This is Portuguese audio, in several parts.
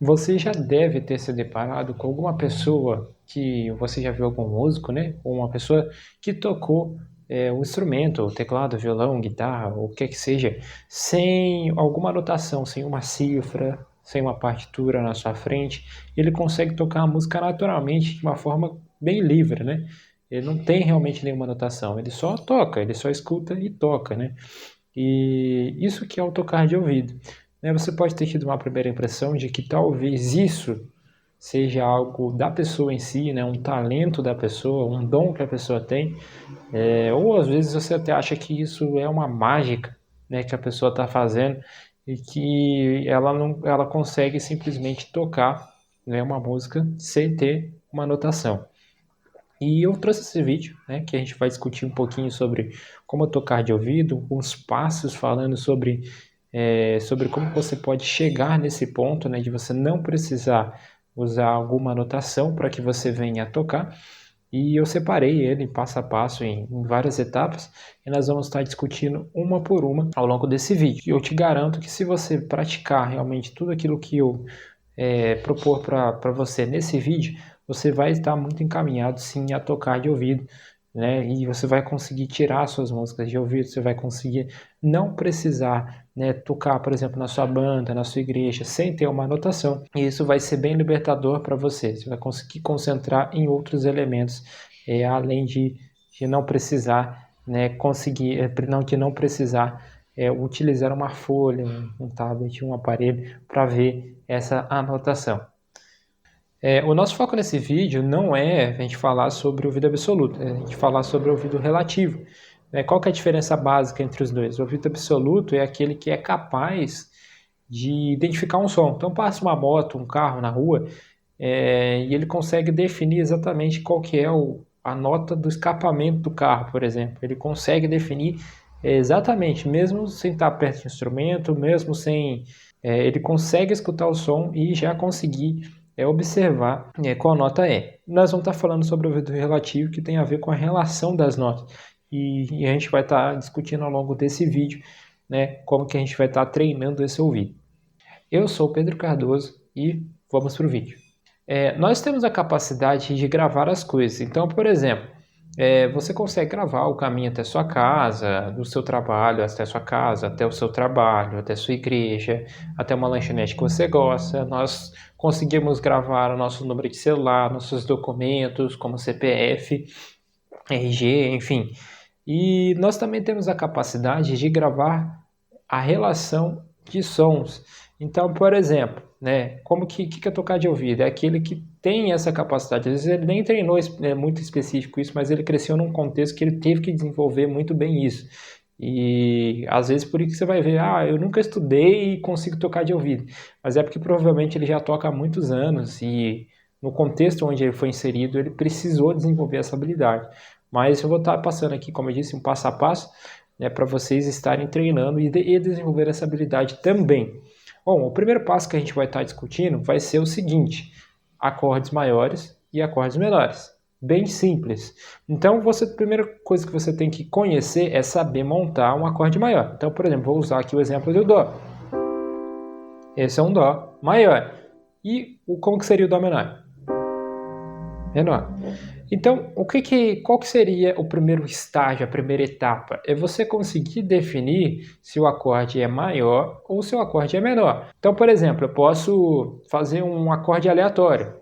Você já deve ter se deparado com alguma pessoa que você já viu algum músico, né? Ou uma pessoa que tocou um instrumento, o teclado, violão, guitarra, ou o que é que seja, sem alguma notação, sem uma cifra, sem uma partitura na sua frente. Ele consegue tocar a música naturalmente, de uma forma bem livre, né? Ele não tem realmente nenhuma notação, ele só toca, ele só escuta e toca, né? E isso que é o tocar de ouvido. Né? Você pode ter tido uma primeira impressão de que talvez isso seja algo da pessoa em si, né? Um talento da pessoa, um dom que a pessoa tem, ou às vezes você até acha que isso é uma mágica, né, que a pessoa está fazendo e que ela não, ela consegue simplesmente tocar, né, uma música sem ter uma notação. E eu trouxe esse vídeo, né, que a gente vai discutir um pouquinho sobre como tocar de ouvido, uns passos falando sobre como você pode chegar nesse ponto, né, de você não precisar usar alguma anotação para que você venha a tocar. E eu separei ele passo a passo em várias etapas e nós vamos estar discutindo uma por uma ao longo desse vídeo. E eu te garanto que se você praticar realmente tudo aquilo que eu propor para você nesse vídeo, você vai estar muito encaminhado sim a tocar de ouvido, né? E você vai conseguir tirar suas músicas de ouvido, você vai conseguir não precisar, né, tocar, por exemplo, na sua banda, na sua igreja, sem ter uma anotação. E isso vai ser bem libertador para você. Você vai conseguir concentrar em outros elementos, além de não precisar, né, conseguir, de não precisar utilizar uma folha, um tablet, um aparelho para ver essa anotação. O nosso foco nesse vídeo não é a gente falar sobre o ouvido absoluto, é a gente falar sobre o ouvido relativo. Qual que é a diferença básica entre os dois? O ouvido absoluto é aquele que é capaz de identificar um som. Então passa uma moto, um carro na rua, e ele consegue definir exatamente qual que é a nota do escapamento do carro, por exemplo. Ele consegue definir exatamente, mesmo sem estar perto do instrumento, mesmo sem... ele consegue escutar o som e já conseguir observar qual nota é. Nós vamos estar falando sobre o ouvido relativo, que tem a ver com a relação das notas. E a gente vai estar discutindo ao longo desse vídeo, né, como que a gente vai estar treinando esse ouvido. Eu sou o Pedro Cardoso e vamos para o vídeo. Nós temos a capacidade de gravar as coisas. Então, por exemplo, você consegue gravar o caminho até sua casa, do seu trabalho até sua casa, até o seu trabalho, até sua igreja, até uma lanchonete que você gosta. Nós conseguimos gravar o nosso número de celular, nossos documentos, como CPF, RG, enfim. E nós também temos a capacidade de gravar a relação de sons. Então, por exemplo, né, como que é tocar de ouvido? É aquele que tem essa capacidade. Às vezes ele nem treinou muito específico isso, mas ele cresceu num contexto que ele teve que desenvolver muito bem isso. E às vezes por isso que você vai ver, eu nunca estudei e consigo tocar de ouvido. Mas é porque provavelmente ele já toca há muitos anos e no contexto onde ele foi inserido, ele precisou desenvolver essa habilidade. Mas eu vou estar passando aqui, como eu disse, um passo a passo, né, para vocês estarem treinando e desenvolver essa habilidade também. Bom, o primeiro passo que a gente vai estar discutindo vai ser o seguinte: acordes maiores e acordes menores. Bem simples. Então, a primeira coisa que você tem que conhecer é saber montar um acorde maior. Então, por exemplo, vou usar aqui o exemplo do Dó. Esse é um Dó maior. E como que seria o Dó menor? Menor. Então, qual que seria o primeiro estágio, a primeira etapa? É você conseguir definir se o acorde é maior ou se o acorde é menor. Então, por exemplo, eu posso fazer um acorde aleatório.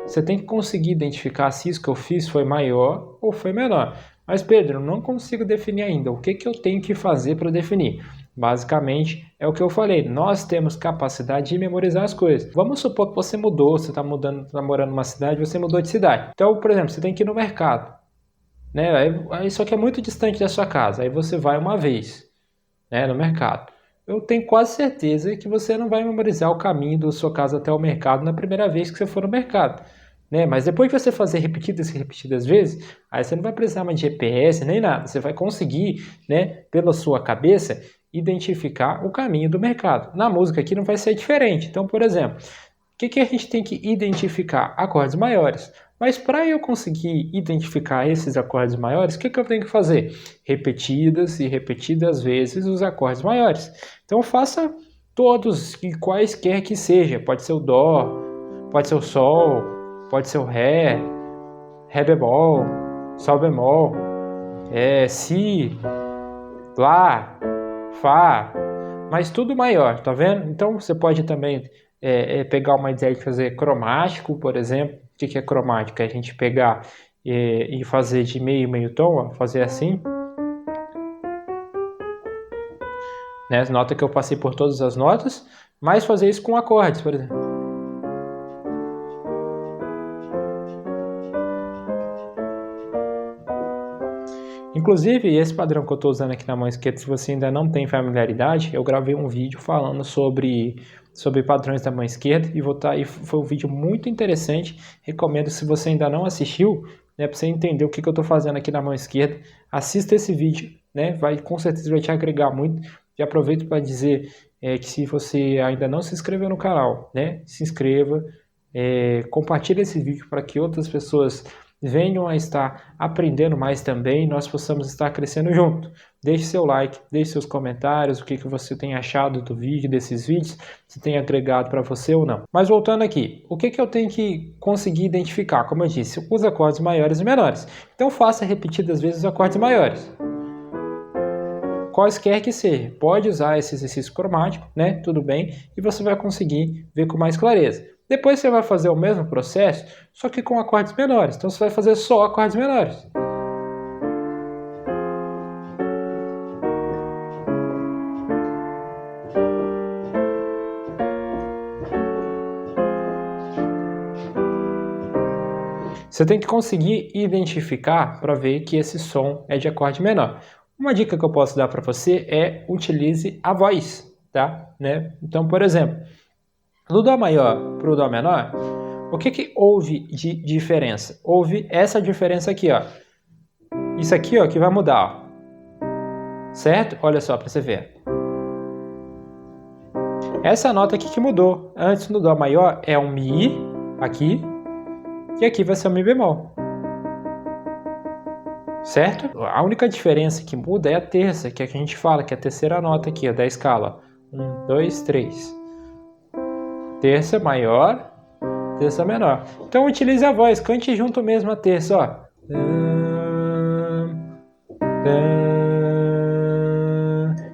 Você tem que conseguir identificar se isso que eu fiz foi maior ou foi menor. Mas, Pedro, eu não consigo definir ainda. O que eu tenho que fazer para definir? Basicamente, é o que eu falei. Nós temos capacidade de memorizar as coisas. Vamos supor que você mudou, você está morando numa cidade, você mudou de cidade. Então, por exemplo, você tem que ir no mercado, né? Aí só que é muito distante da sua casa. Aí você vai uma vez, né, no mercado. Eu tenho quase certeza que você não vai memorizar o caminho da sua casa até o mercado na primeira vez que você for no mercado, né? Mas depois que você fazer repetidas e repetidas vezes, aí você não vai precisar mais de GPS nem nada. Você vai conseguir, né, pela sua cabeça, identificar o caminho do mercado. Na música aqui não vai ser diferente. Então, por exemplo, que a gente tem que identificar? Acordes maiores. Mas para eu conseguir identificar esses acordes maiores, o que eu tenho que fazer? Repetidas e repetidas vezes os acordes maiores. Então faça todos e quaisquer que seja. Pode ser o Dó, pode ser o Sol, pode ser o Ré, Ré bemol, Sol bemol, Si, Lá, Fá, mas tudo maior, tá vendo? Então você pode também pegar uma ideia de fazer cromático, por exemplo. O que é cromático? É a gente pegar e fazer de meio tom, ó, fazer assim. Né? Nota que eu passei por todas as notas, mas fazer isso com acordes, por exemplo. Inclusive, esse padrão que eu estou usando aqui na mão esquerda, se você ainda não tem familiaridade, eu gravei um vídeo falando sobre padrões da mão esquerda e foi um vídeo muito interessante. Recomendo, se você ainda não assistiu, né, para você entender o que eu estou fazendo aqui na mão esquerda, assista esse vídeo, né, com certeza vai te agregar muito. E aproveito para dizer que se você ainda não se inscreveu no canal, né, se inscreva, compartilhe esse vídeo para que outras pessoas venham a estar aprendendo mais também, nós possamos estar crescendo junto. Deixe seu like, deixe seus comentários, o que você tem achado do vídeo, desses vídeos, se tem agregado para você ou não. Mas voltando aqui, o que eu tenho que conseguir identificar? Como eu disse, os acordes maiores e menores. Então faça repetidas vezes os acordes maiores. Quaisquer que seja, pode usar esse exercício cromático, né? Tudo bem, e você vai conseguir ver com mais clareza. Depois você vai fazer o mesmo processo, só que com acordes menores. Então você vai fazer só acordes menores. Você tem que conseguir identificar para ver que esse som é de acorde menor. Uma dica que eu posso dar para você é utilize a voz, tá? Né? Então, por exemplo, do Dó maior para o Dó menor, o que houve de diferença? Houve essa diferença aqui, ó. Isso aqui, ó, que vai mudar, ó. Certo? Olha só para você ver. Essa nota aqui que mudou. Antes do Dó maior é um Mi, aqui, e aqui vai ser um Mi bemol. Certo? A única diferença que muda é a terça, que é a que a gente fala, que é a terceira nota aqui, ó, da escala. 1, 2, 3. Terça maior, terça menor. Então utilize a voz, cante junto mesmo a terça, ó.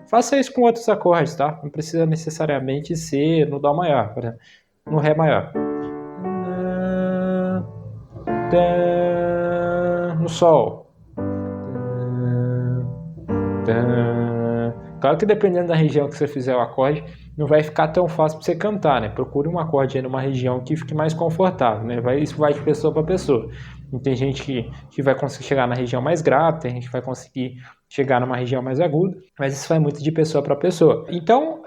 Faça isso com outros acordes, tá? Não precisa necessariamente ser no Dó maior, por exemplo, no Ré maior. No Sol. Claro que dependendo da região que você fizer o acorde, não vai ficar tão fácil para você cantar, né? Procure um acorde aí numa região que fique mais confortável, né? Isso vai de pessoa para pessoa. E tem gente que vai conseguir chegar na região mais grave, tem gente que vai conseguir chegar numa região mais aguda, mas isso vai muito de pessoa para pessoa. Então,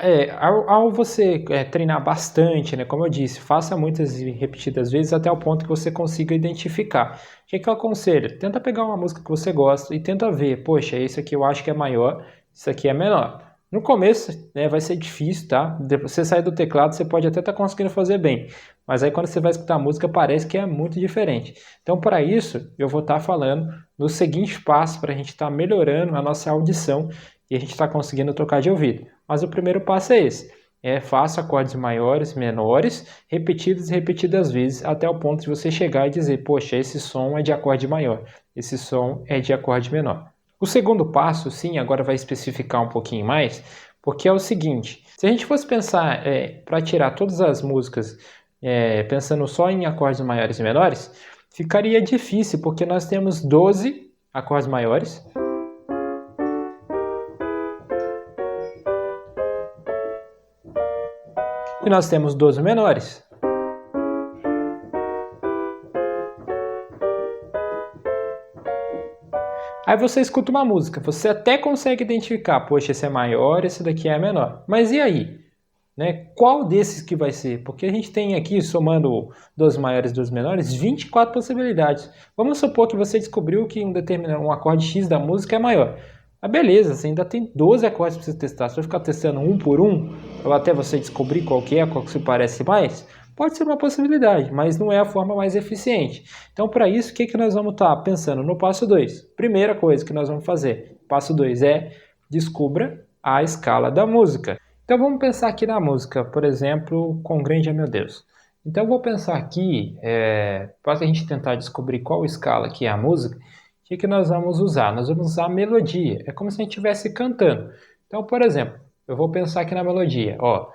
ao você treinar bastante, né? Como eu disse, faça muitas e repetidas vezes até o ponto que você consiga identificar. O que eu aconselho? Tenta pegar uma música que você gosta e tenta ver, poxa, esse aqui eu acho que é maior, isso aqui é menor. No começo, né, vai ser difícil, tá? Depois você sair do teclado, você pode até estar conseguindo fazer bem. Mas aí quando você vai escutar a música, parece que é muito diferente. Então, para isso, eu vou estar falando nos seguintes passos para a gente estar melhorando a nossa audição e a gente estar conseguindo tocar de ouvido. Mas o primeiro passo é esse. Faça acordes maiores, menores, repetidos e repetidas vezes, até o ponto de você chegar e dizer, poxa, esse som é de acorde maior, esse som é de acorde menor. O segundo passo, sim, agora vai especificar um pouquinho mais, porque é o seguinte, se a gente fosse pensar para tirar todas as músicas pensando só em acordes maiores e menores, ficaria difícil, porque nós temos 12 acordes maiores e nós temos 12 menores. Aí você escuta uma música, você até consegue identificar, poxa, esse é maior, esse daqui é menor. Mas e aí? Né? Qual desses que vai ser? Porque a gente tem aqui, somando dos maiores e dos menores, 24 possibilidades. Vamos supor que você descobriu que um acorde X da música é maior. Mas beleza, você ainda tem 12 acordes para você testar. Você vai ficar testando um por um, ou até você descobrir qual que se parece mais? Pode ser uma possibilidade, mas não é a forma mais eficiente. Então, para isso, o que nós vamos estar pensando no passo 2? Primeira coisa que nós vamos fazer, passo 2 descubra a escala da música. Então vamos pensar aqui na música, por exemplo, Quão Grande é Meu Deus. Então eu vou pensar aqui, para a gente tentar descobrir qual escala que é a música, o que nós vamos usar? Nós vamos usar a melodia, é como se a gente estivesse cantando. Então, por exemplo, eu vou pensar aqui na melodia, ó.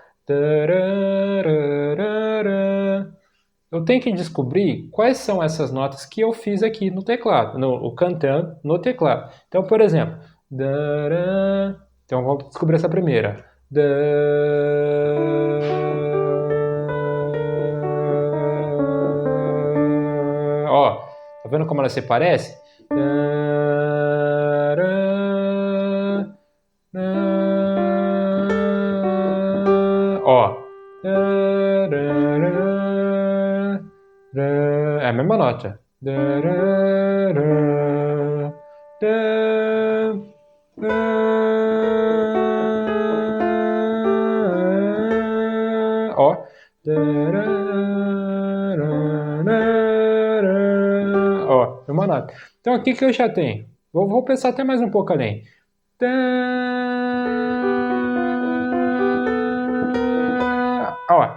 Eu tenho que descobrir quais são essas notas que eu fiz aqui no teclado, cantando no teclado. Então, por exemplo, então vamos descobrir essa primeira. Ó, tá vendo como ela se parece? Ó. É a mesma nota. Ó. Ó, mesma nota. Então aqui que eu já tenho. Vou pensar até mais um pouco além. Ó.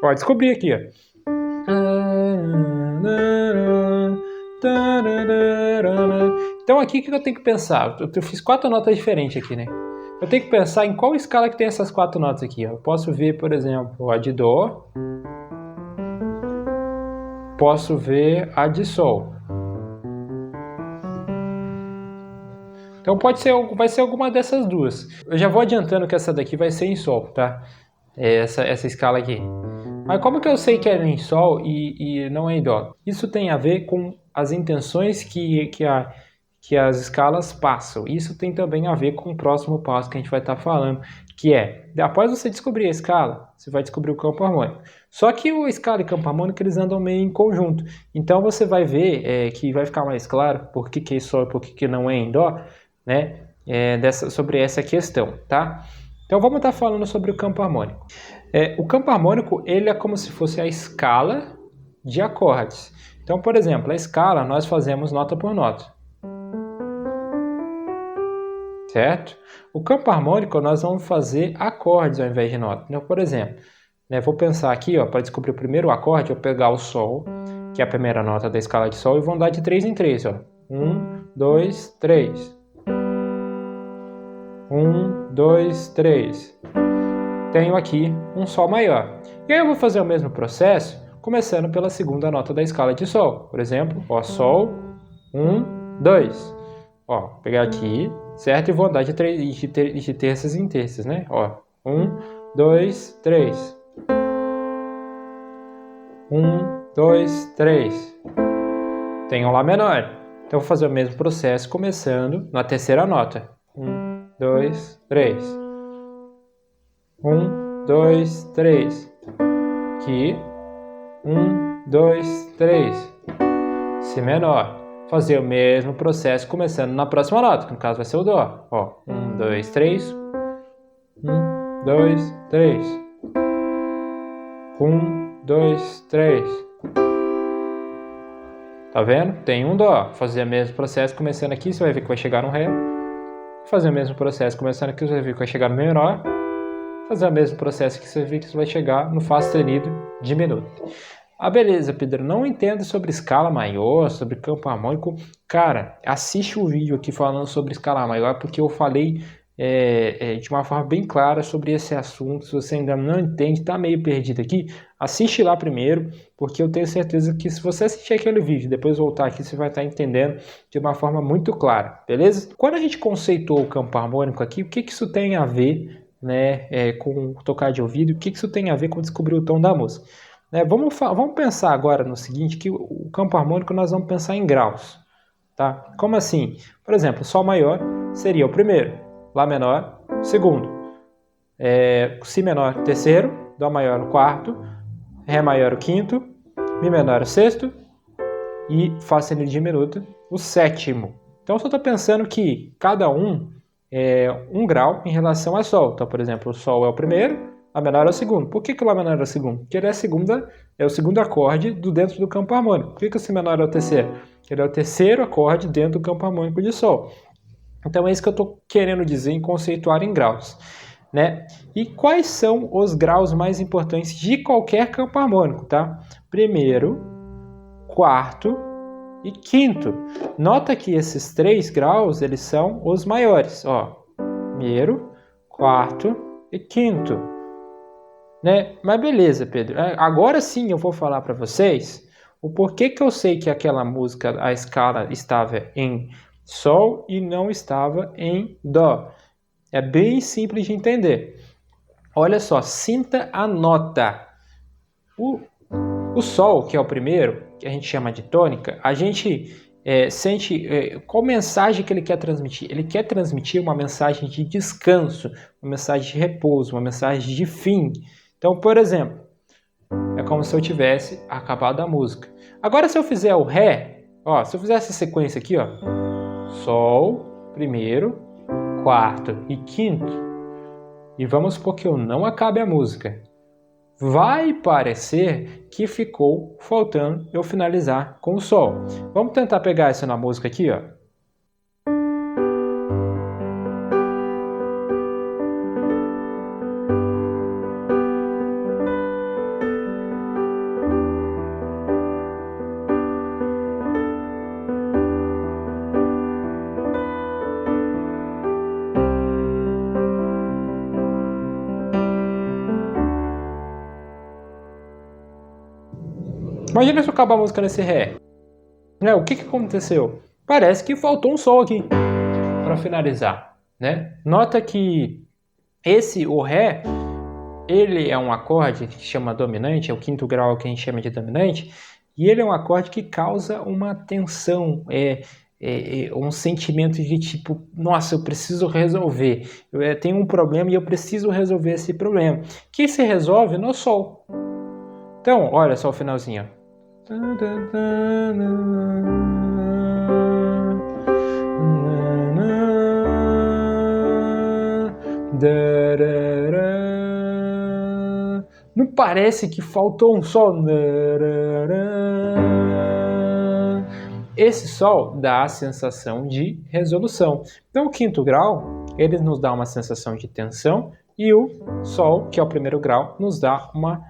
Ó, descobri aqui, ó. Então aqui o que eu tenho que pensar? Eu fiz 4 notas diferentes aqui, né? Eu tenho que pensar em qual escala que tem essas 4 notas aqui, ó. Eu posso ver, por exemplo, a de Dó. Posso ver a de Sol. Então vai ser alguma dessas duas. Eu já vou adiantando que essa daqui vai ser em Sol, tá? Essa escala aqui. Mas como que eu sei que é em Sol e não é em Dó? Isso tem a ver com as intenções que as escalas passam. Isso tem também a ver com o próximo passo que a gente vai estar falando, que é, após você descobrir a escala, você vai descobrir o campo harmônico. Só que o escala e campo harmônico, eles andam meio em conjunto. Então você vai ver que vai ficar mais claro por que é em Sol e por que não é em Dó, né? Sobre essa questão, tá? Então vamos estar falando sobre o campo harmônico. O campo harmônico, ele é como se fosse a escala de acordes. Então, por exemplo, a escala nós fazemos nota por nota. Certo? O campo harmônico nós vamos fazer acordes ao invés de nota. Então, por exemplo, vou pensar aqui, para descobrir o primeiro acorde, eu pegar o Sol, que é a primeira nota da escala de Sol, e vou andar de 3 em 3. 1, 2, 3. 1, 2, 3. Tenho aqui um Sol maior. E aí eu vou fazer o mesmo processo, começando pela segunda nota da escala de Sol. Por exemplo, Sol, 1, 2. Pegar aqui, certo? E vou andar de terças em terças, né? 1, 2, 3. 1, 2, 3. Tenho um Lá menor. Então vou fazer o mesmo processo, começando na terceira nota. 1, 2, 3. 1, 2, 3. Aqui. 1, 2, 3. Si menor. Fazer o mesmo processo começando na próxima nota, que no caso vai ser o Dó. 1, 2, 3. 1, 2, 3. 1, 2, 3. Tá vendo? Tem um Dó. Fazer o mesmo processo começando aqui, você vai ver que vai chegar no Ré. Fazer o mesmo processo começando aqui, você vai ver que vai chegar no Mi menor. Fazer o mesmo processo que você vai ver que você vai chegar no Fá sustenido diminuto. Beleza, Pedro, não entendo sobre escala maior, sobre campo harmônico. Cara, assiste o vídeo aqui falando sobre escala maior, porque eu falei de uma forma bem clara sobre esse assunto. Se você ainda não entende, está meio perdido aqui, assiste lá primeiro, porque eu tenho certeza que se você assistir aquele vídeo e depois voltar aqui, você vai estar entendendo de uma forma muito clara, beleza? Quando a gente conceitou o campo harmônico aqui, o que isso tem a ver, com tocar de ouvido? O que isso tem a ver com descobrir o tom da música? Vamos pensar agora no seguinte, que o campo harmônico nós vamos pensar em graus, tá? Como assim? Por exemplo, Sol maior seria o primeiro, Lá menor, o segundo, Si menor, o terceiro, Dó maior, o quarto, Ré maior, o quinto, Mi menor, o sexto e Fá sustenido diminuto, o sétimo. Então, eu só estou pensando que cada um é um grau em relação a Sol. Então, por exemplo, o Sol é o primeiro, Lá menor é o segundo. Por que o Lá menor é o segundo? Porque ele é o segundo acorde dentro do campo harmônico. Por que o Si menor é o terceiro? Porque Ele é o terceiro acorde dentro do campo harmônico de Sol. Então é isso que eu estou querendo dizer em conceituar em graus, né? E quais são os graus mais importantes de qualquer campo harmônico, tá? Primeiro, quarto e quinto. Nota que esses 3 graus, eles são os maiores, ó. Primeiro, quarto e quinto, né? Mas beleza, Pedro. Agora sim eu vou falar para vocês o porquê que eu sei que aquela música, a escala estava em Sol e não estava em Dó. É bem simples de entender. Olha só, sinta a nota. O Sol, que é o primeiro, que a gente chama de tônica, a gente sente qual mensagem que ele quer transmitir. Ele quer transmitir uma mensagem de descanso, uma mensagem de repouso, uma mensagem de fim. Então, por exemplo, é como se eu tivesse acabado a música. Agora, se eu fizer o Ré, ó, se eu fizer essa sequência aqui, ó, Sol, primeiro, quarto e quinto, e vamos supor que eu não acabe a música, vai parecer que ficou faltando eu finalizar com o Sol. Vamos tentar pegar isso na música aqui, ó. Imagina se eu acabar a música nesse Ré. Né? O que aconteceu? Parece que faltou um Sol aqui para finalizar, né? Nota que o Ré, ele é um acorde que chama dominante, é o quinto grau que a gente chama de dominante, e ele é um acorde que causa uma tensão, um sentimento de tipo, nossa, eu preciso resolver, eu tenho um problema e eu preciso resolver esse problema, que se resolve no Sol. Então, olha só o finalzinho. Não parece que faltou um Sol? Esse Sol dá a sensação de resolução. Então, o quinto grau, ele nos dá uma sensação de tensão, e o Sol, que é o primeiro grau, nos dá uma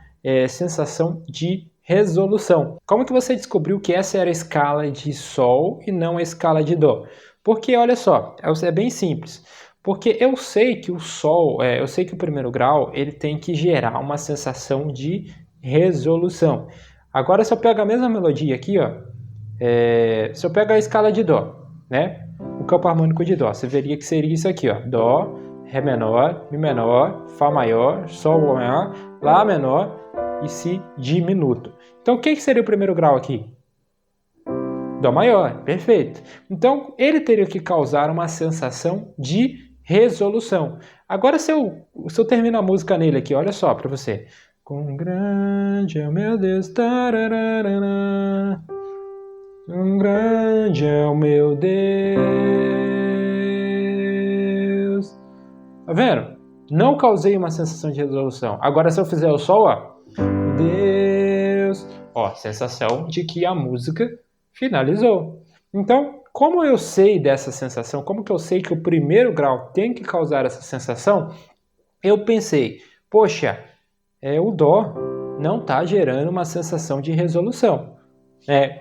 sensação de resolução. Como que você descobriu que essa era a escala de Sol e não a escala de Dó? Porque, olha só, é bem simples. Porque eu sei que o Sol, eu sei que o primeiro grau, ele tem que gerar uma sensação de resolução. Agora, se eu pego a mesma melodia aqui, ó, se eu pego a escala de Dó, né? O campo harmônico de Dó, você veria que seria isso aqui, ó. Dó, Ré menor, Mi menor, Fá maior, Sol maior, Lá menor e Si diminuto. Então, o que seria o primeiro grau aqui? Dó maior, perfeito. Então, ele teria que causar uma sensação de resolução. Agora, se eu termino a música nele aqui, olha só para você. Quão grande é o meu Deus, tarararara, quão grande é o meu Deus. Tá vendo? Não causei uma sensação de resolução. Agora, se eu fizer o Sol, ó, Deus, ó, sensação de que a música finalizou. Então, como eu sei dessa sensação, como que eu sei que o primeiro grau tem que causar essa sensação, eu pensei, poxa, o Dó não está gerando uma sensação de resolução.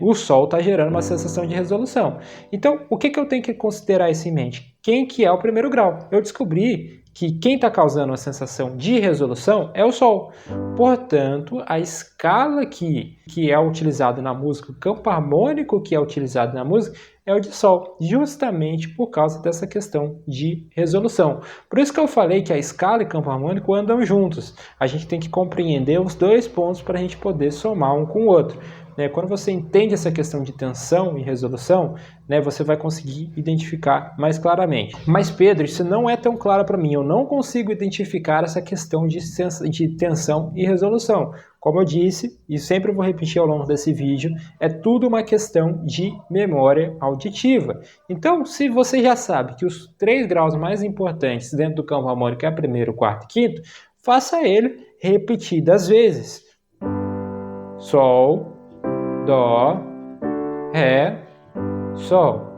O Sol está gerando uma sensação de resolução. Então, o que eu tenho que considerar isso em mente? Quem que é o primeiro grau? Eu descobri que quem está causando a sensação de resolução é o Sol. Portanto, a escala que é utilizada na música, o campo harmônico que é utilizado na música é o de Sol, justamente por causa dessa questão de resolução. Por isso que eu falei que a escala e campo harmônico andam juntos. A gente tem que compreender os dois pontos para a gente poder somar um com o outro. Quando você entende essa questão de tensão e resolução, você vai conseguir identificar mais claramente. Mas, Pedro, isso não é tão claro para mim. Eu não consigo identificar essa questão de tensão e resolução. Como eu disse, e sempre vou repetir ao longo desse vídeo, é tudo uma questão de memória auditiva. Então, se você já sabe que os 3 graus mais importantes dentro do campo harmônico é primeiro, quarto e quinto, faça ele repetidas vezes. Sol, Dó, Ré, Sol.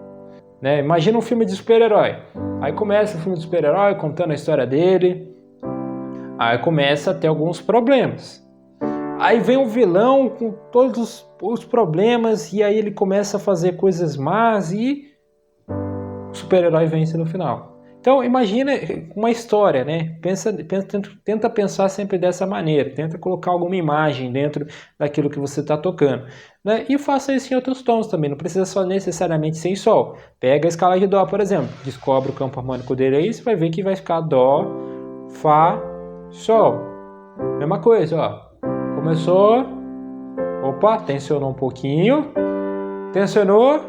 Né? Imagina um filme de super-herói. Aí começa o filme de super-herói contando a história dele. Aí começa a ter alguns problemas. Aí vem o vilão com todos os problemas e aí ele começa a fazer coisas más e o super-herói vence no final. Então imagina uma história, né? Tenta pensar sempre dessa maneira, tenta colocar alguma imagem dentro daquilo que você está tocando, né? E faça isso em outros tons também, não precisa só necessariamente ser em sol. Pega a escala de dó, por exemplo, descobre o campo harmônico dele aí, você vai ver que vai ficar dó, fá, sol. Mesma coisa, ó. Começou, opa, tensionou um pouquinho, tensionou,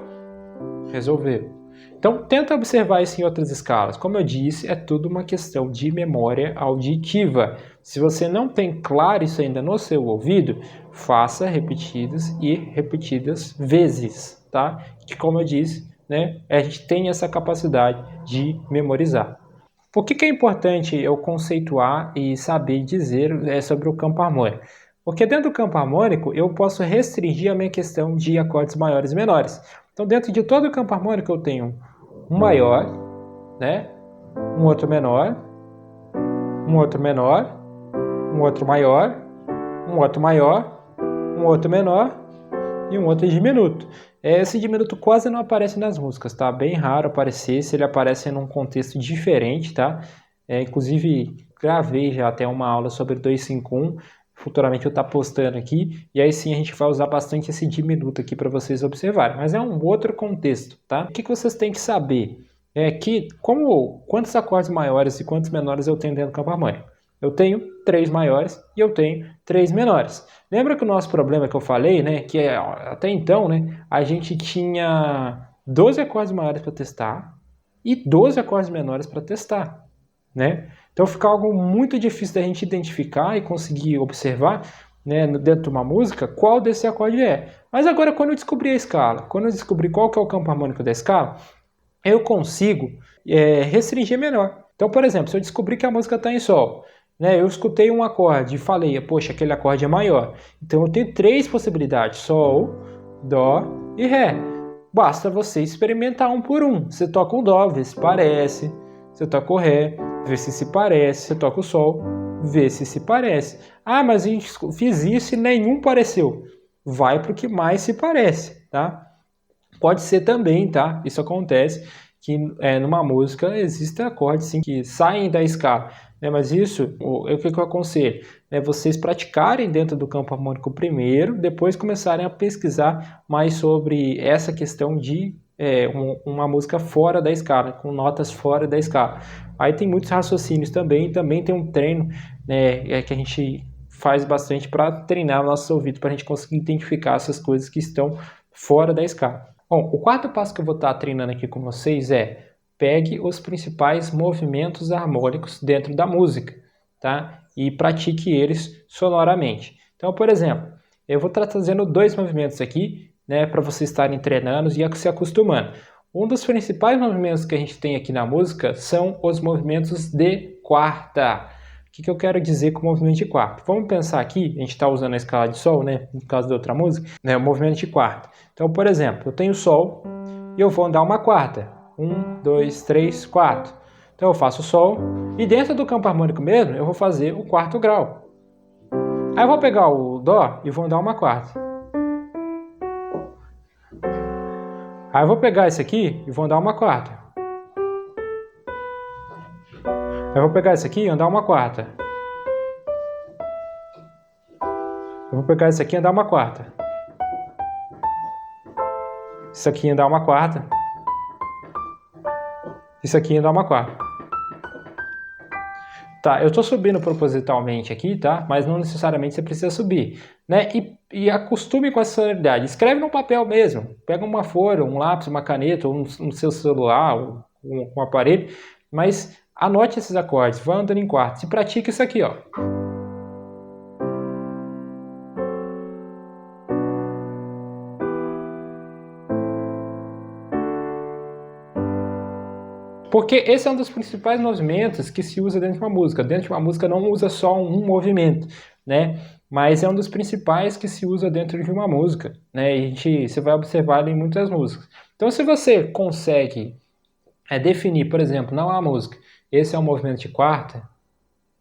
resolveu. Então, tenta observar isso em outras escalas. Como eu disse, é tudo uma questão de memória auditiva. Se você não tem claro isso ainda no seu ouvido, faça repetidas e repetidas vezes, tá? Que, como eu disse, né, a gente tem essa capacidade de memorizar. Por que é importante eu conceituar e saber dizer sobre o campo harmônico? Porque dentro do campo harmônico eu posso restringir a minha questão de acordes maiores e menores. Então, dentro de todo o campo harmônico eu tenho um maior, né? Um outro menor, um outro menor, um outro maior, um outro maior, um outro menor e um outro diminuto. Esse diminuto quase não aparece nas músicas, tá? Bem raro aparecer, se ele aparece em um contexto diferente, tá? Inclusive, gravei já até uma aula sobre 251, futuramente eu estou postando aqui, e aí sim a gente vai usar bastante esse diminuto aqui para vocês observarem, mas é um outro contexto, tá? O que vocês têm que saber é que quantos acordes maiores e quantos menores eu tenho dentro do campo harmônico? Eu tenho 3 maiores e eu tenho 3 menores. Lembra que o nosso problema que eu falei, né, que até então, né, a gente tinha 12 acordes maiores para testar e 12 acordes menores para testar, né? Então fica algo muito difícil da gente identificar e conseguir observar, né, dentro de uma música qual desse acorde é. Mas agora quando eu descobri a escala, quando eu descobri qual que é o campo harmônico da escala, eu consigo restringir melhor. Então, por exemplo, se eu descobrir que a música está em sol, né, eu escutei um acorde e falei, poxa, aquele acorde é maior. Então eu tenho 3 possibilidades, sol, dó e ré. Basta você experimentar um por um. Você toca o dó, vê se parece. Você toca o ré, vê se parece. Você toca o sol, vê se parece. Ah, mas eu fiz isso e nenhum pareceu. Vai para o que mais se parece, tá? Pode ser também, tá? Isso acontece que numa música existem acordes sim, que saem da escala, né? Mas isso, o que eu aconselho? É vocês praticarem dentro do campo harmônico primeiro, depois começarem a pesquisar mais sobre essa questão de uma música fora da escala, com notas fora da escala. Aí tem muitos raciocínios também tem um treino, né, que a gente faz bastante para treinar o nosso ouvido, para a gente conseguir identificar essas coisas que estão fora da escala. Bom, o quarto passo que eu vou estar treinando aqui com vocês é pegue os principais movimentos harmônicos dentro da música, tá? E pratique eles sonoramente. Então, por exemplo, eu vou estar trazendo 2 movimentos aqui, né, para vocês estarem treinando e se acostumando. Um dos principais movimentos que a gente tem aqui na música são os movimentos de quarta. O que eu quero dizer com o movimento de quarta? Vamos pensar aqui, a gente está usando a escala de sol, né, no caso da outra música, né, o movimento de quarta. Então, por exemplo, eu tenho sol e eu vou andar uma quarta. 1, 2, 3, 4. Então eu faço sol e dentro do campo harmônico mesmo eu vou fazer o quarto grau. Aí eu vou pegar o dó e vou andar uma quarta. Aí eu vou pegar esse aqui e vou andar uma quarta. Aí eu vou pegar esse aqui e andar uma quarta. Eu vou pegar esse aqui e andar uma quarta. Isso aqui e andar uma quarta. Isso aqui e andar uma quarta. Tá, eu estou subindo propositalmente aqui, tá? Mas não necessariamente você precisa subir, né? E acostume com essa sonoridade. Escreve no papel mesmo. Pega uma folha, um lápis, uma caneta, ou no seu celular, ou um aparelho. Mas anote esses acordes, vá andando em quartos e pratique isso aqui, ó. Porque esse é um dos principais movimentos que se usa dentro de uma música. Dentro de uma música não usa só um movimento, né? Mas é um dos principais que se usa dentro de uma música, né? E você vai observar em muitas músicas. Então, se você consegue definir, por exemplo, não a música, esse é um movimento de quarta,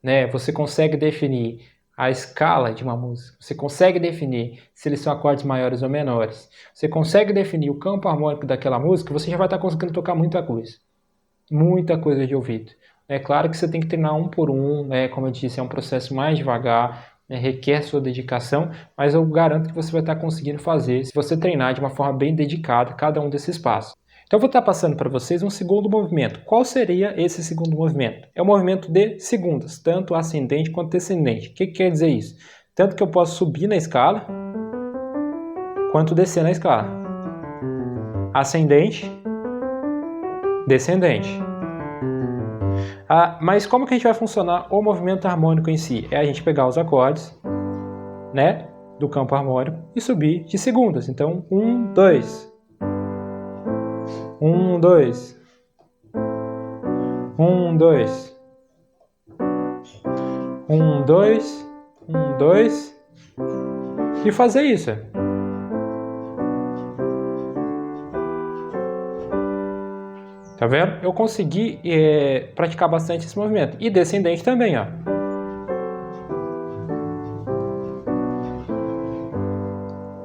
né? Você consegue definir a escala de uma música, você consegue definir se eles são acordes maiores ou menores, você consegue definir o campo harmônico daquela música, você já vai estar conseguindo tocar muita coisa de ouvido. É claro que você tem que treinar um por um, né? Como eu disse, é um processo mais devagar, né? Requer sua dedicação, mas eu garanto que você vai estar conseguindo fazer se você treinar de uma forma bem dedicada cada um desses passos. Então eu vou estar passando para vocês um segundo movimento. Qual seria esse segundo movimento? É o movimento de segundas, tanto ascendente quanto descendente. O que quer dizer isso? Tanto que eu posso subir na escala, quanto descer na escala. Ascendente, descendente. Mas como que a gente vai funcionar o movimento harmônico em si? É a gente pegar os acordes, né, do campo harmônico e subir de segundas. Então, 1, 2. 1, 2. 1, 2. 1, 2. 1, 2. E fazer isso. Tá vendo? Eu consegui praticar bastante esse movimento. E descendente também, ó.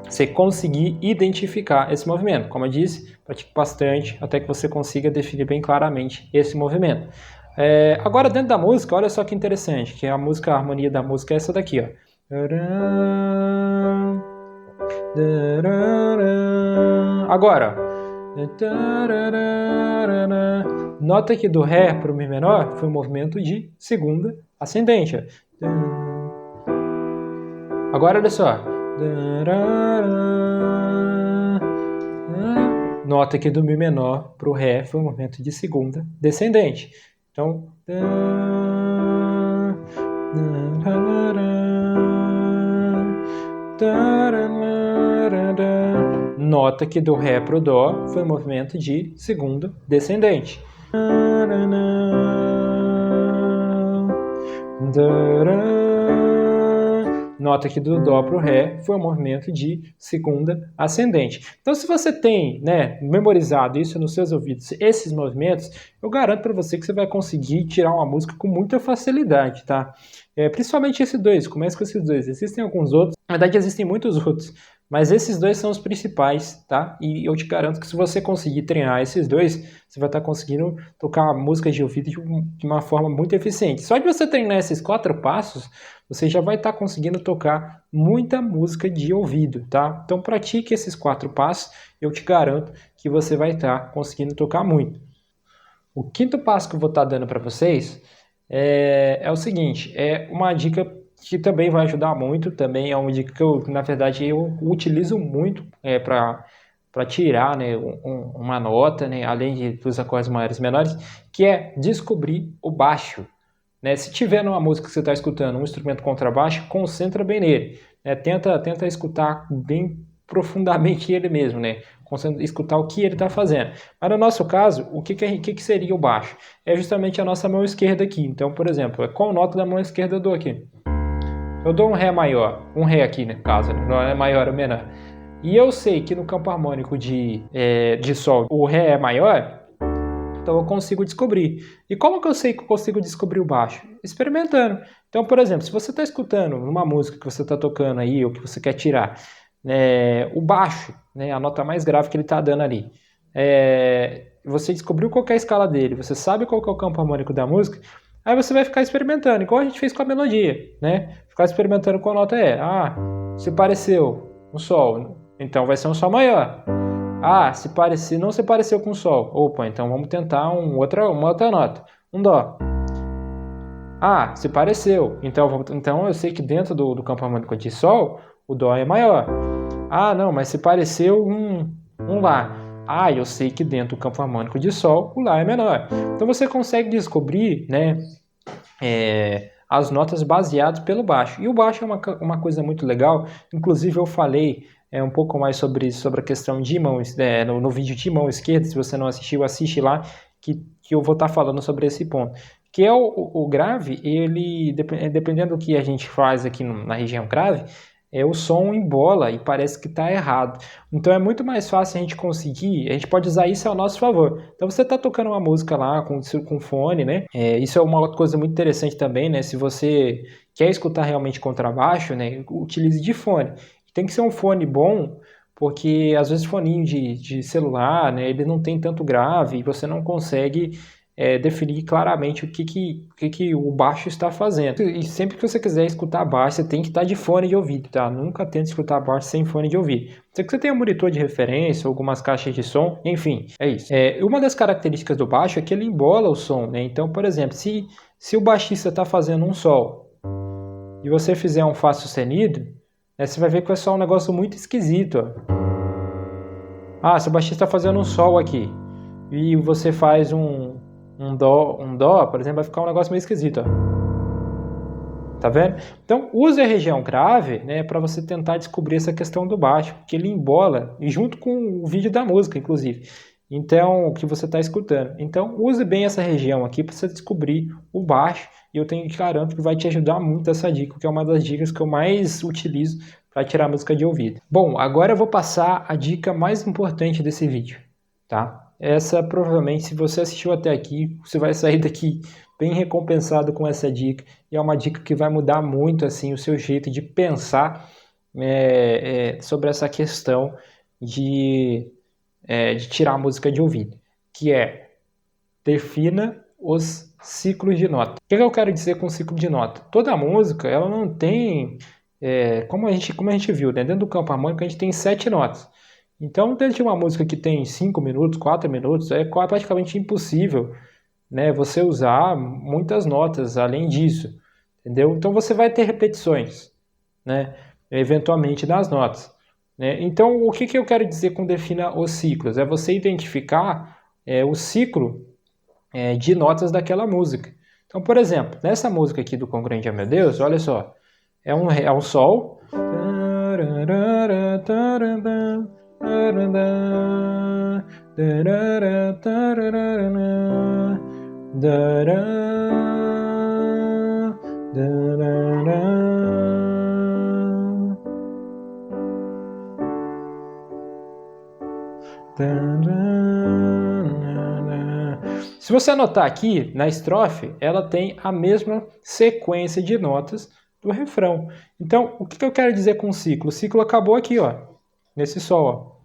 Você conseguir identificar esse movimento. Como eu disse, pratique bastante até que você consiga definir bem claramente esse movimento. Agora, dentro da música, olha só que interessante, que a harmonia da música é essa daqui, ó. Agora, nota que do Ré para o Mi menor foi um movimento de segunda ascendente. Ó. Agora, olha só. Nota que do Mi menor para o Ré foi um movimento de segunda descendente. Então, nota que do Ré para o Dó foi um movimento de segunda descendente. Nota que do Dó para o Ré foi um movimento de segunda ascendente. Então, se você tem, né, memorizado isso nos seus ouvidos, esses movimentos, eu garanto para você que você vai conseguir tirar uma música com muita facilidade, tá? Principalmente esses dois, comece com esses dois. Existem alguns outros, na verdade existem muitos outros, mas esses dois são os principais, tá? E eu te garanto que se você conseguir treinar esses dois, você vai estar conseguindo tocar músicas de ouvido de uma forma muito eficiente. Só de você treinar esses 4 passos, você já vai estar conseguindo tocar muita música de ouvido, tá? Então pratique esses 4 passos, eu te garanto que você vai estar conseguindo tocar muito. O quinto passo que eu vou estar dando para vocês é o seguinte, é uma dica que também vai ajudar muito, também é uma dica que eu, na verdade, eu utilizo muito para tirar, né, uma nota, né, além dos acordes maiores e menores, que é descobrir o baixo. Né? Se tiver numa música que você está escutando um instrumento contrabaixo, concentra bem nele. Né? Tenta escutar bem profundamente ele mesmo, né? Escutar o que ele está fazendo. Mas no nosso caso, o que seria o baixo? É justamente a nossa mão esquerda aqui. Então, por exemplo, qual nota da mão esquerda eu dou aqui? Eu dou um Ré maior, um Ré aqui, no caso, né? Não é maior ou menor. E eu sei que no campo harmônico de Sol o Ré é maior, então eu consigo descobrir. E como que eu sei que eu consigo descobrir o baixo? Experimentando. Então, por exemplo, se você está escutando uma música que você está tocando aí, ou que você quer tirar, o baixo, né, a nota mais grave que ele está dando ali, você descobriu qual é a escala dele, você sabe qual é o campo harmônico da música, aí você vai ficar experimentando, igual a gente fez com a melodia, né? Ficar experimentando qual nota é. Se pareceu um Sol, então vai ser um Sol maior. Não se pareceu com o Sol. Opa, então vamos tentar uma outra nota. Um Dó. Se pareceu. Então eu sei que dentro do campo harmônico de Sol, o Dó é maior. Não, mas se pareceu um Lá. Eu sei que dentro do campo harmônico de Sol, o Lá é menor. Então você consegue descobrir, né, as notas baseadas pelo baixo. E o baixo é uma coisa muito legal. Inclusive eu falei um pouco mais sobre a questão de mão, no vídeo de mão esquerda. Se você não assistiu, assiste lá, que eu vou estar falando sobre esse ponto. Que é o grave, ele, dependendo do que a gente faz aqui na região grave, o som embola e parece que está errado. Então é muito mais fácil a gente conseguir, a gente pode usar isso ao nosso favor. Então você está tocando uma música lá com fone, né? Isso é uma coisa muito interessante também, né? Se você quer escutar realmente contrabaixo, né? Utilize de fone. Tem que ser um fone bom, porque às vezes foninho de celular, né? Ele não tem tanto grave e você não consegue definir claramente o que o baixo está fazendo. E sempre que você quiser escutar baixo, você tem que estar de fone de ouvido, tá? Nunca tente escutar baixo sem fone de ouvido. Se você tem um monitor de referência, algumas caixas de som, enfim, é isso. Uma das características do baixo é que ele embola o som, né? Então, por exemplo, se o baixista está fazendo um sol e você fizer um Fá sustenido, né, você vai ver que vai soar um negócio muito esquisito, ó. Se o baixista está fazendo um sol aqui e você faz um dó, por exemplo, vai ficar um negócio meio esquisito, ó. Tá vendo? Então, use a região grave, né, para você tentar descobrir essa questão do baixo, porque ele embola, e junto com o vídeo da música, inclusive. Então, que você está escutando. Então, use bem essa região aqui para você descobrir o baixo, e eu te garanto que vai te ajudar muito essa dica, que é uma das dicas que eu mais utilizo para tirar música de ouvido. Bom, agora eu vou passar a dica mais importante desse vídeo, tá? Essa provavelmente, se você assistiu até aqui, você vai sair daqui bem recompensado com essa dica, e é uma dica que vai mudar muito assim o seu jeito de pensar sobre essa questão de tirar a música de ouvido, que é: defina os ciclos de nota. O que eu quero dizer com ciclo de nota? Toda música, ela não tem, como a gente viu, né? Dentro do campo harmônico a gente tem 7 notas. Então, dentro de uma música que tem 5 minutos, 4 minutos, é praticamente impossível, né, você usar muitas notas além disso, entendeu? Então você vai ter repetições, né, eventualmente nas notas, né? Então o que eu quero dizer com defina os ciclos? É você identificar o ciclo de notas daquela música. Então, por exemplo, nessa música aqui do Quão Grande é Meu Deus, olha só, é um sol, se você anotar aqui na estrofe, ela tem a mesma sequência de notas do refrão. Então, o que eu quero dizer com o ciclo? O ciclo acabou aqui, ó, nesse sol, ó.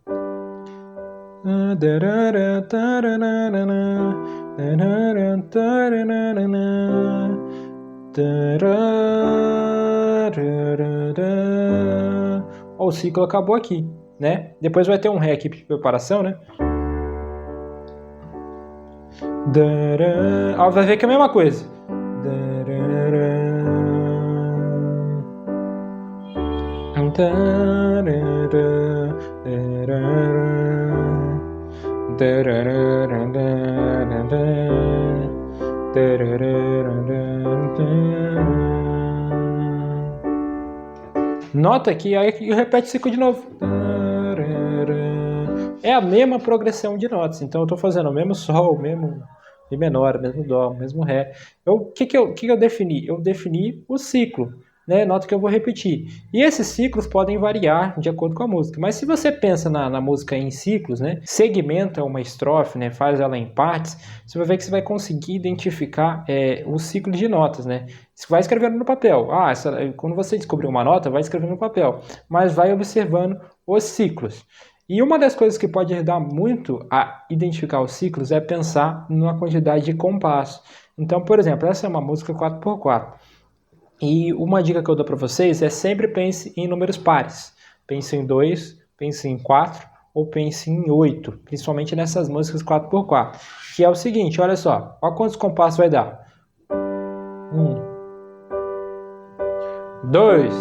O ciclo acabou aqui, né? Depois vai ter um ré aqui de preparação, né? Vai ver que é a mesma coisa. Nota que aí repete o ciclo de novo. É a mesma progressão de notas. Então eu estou fazendo o mesmo sol, o mesmo Mi menor, o mesmo dó, o mesmo ré. O que eu defini? Eu defini o ciclo, né? Nota que eu vou repetir. E esses ciclos podem variar de acordo com a música. Mas se você pensa na música em ciclos, né? Segmenta uma estrofe, né? Faz ela em partes, você vai ver que você vai conseguir identificar o ciclo de notas, né? Você vai escrevendo no papel. Quando você descobrir uma nota, vai escrevendo no papel. Mas vai observando os ciclos. E uma das coisas que pode ajudar muito a identificar os ciclos é pensar numa quantidade de compassos. Então, por exemplo, essa é uma música 4x4. E uma dica que eu dou para vocês é sempre pense em números pares. Pense em 2, pense em 4 ou pense em 8, principalmente nessas músicas 4x4. Que é o seguinte, olha só, olha quantos compassos vai dar. 1, 2,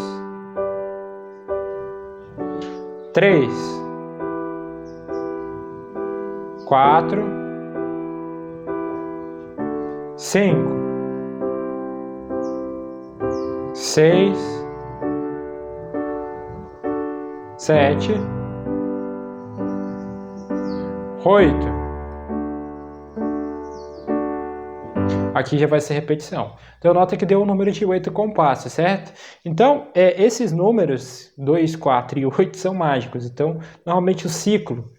3, 4, 5, 6, 7, 8. aqui já vai ser repetição. Então nota que deu um número de 8 compassos, certo? Então esses números 2, 4 e 8 são mágicos. Então normalmente o ciclo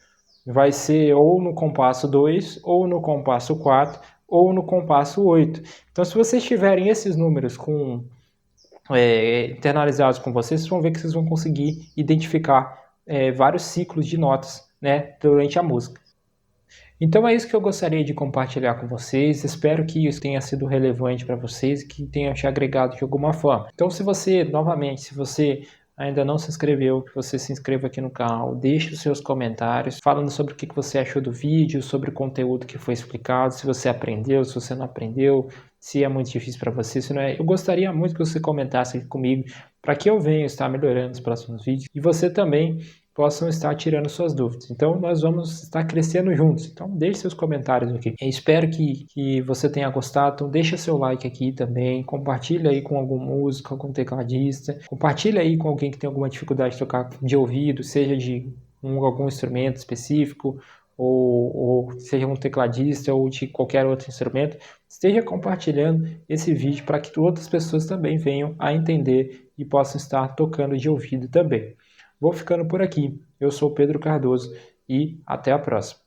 vai ser ou no compasso 2, ou no compasso 4, ou no compasso 8. Então se vocês tiverem esses números internalizados com vocês vão ver que vocês vão conseguir identificar vários ciclos de notas, né, durante a música. Então é isso que eu gostaria de compartilhar com vocês. Espero que isso tenha sido relevante para vocês, que tenha te agregado de alguma forma. Então se você ainda não se inscreveu, que você se inscreva aqui no canal, deixe os seus comentários falando sobre o que você achou do vídeo, sobre o conteúdo que foi explicado, se você aprendeu, se você não aprendeu, se é muito difícil para você, se não é. Eu gostaria muito que você comentasse aqui comigo para que eu venha estar melhorando nos próximos vídeos e você também possam estar tirando suas dúvidas. Então nós vamos estar crescendo juntos. Então deixe seus comentários aqui. Eu espero que você tenha gostado. Então deixa seu like aqui também. Compartilha aí com algum músico, algum tecladista. Compartilha aí com alguém que tem alguma dificuldade de tocar de ouvido, seja de algum instrumento específico, ou seja um tecladista ou de qualquer outro instrumento. Esteja compartilhando esse vídeo para que outras pessoas também venham a entender e possam estar tocando de ouvido também. Vou ficando por aqui. Eu sou Pedro Cardoso e até a próxima.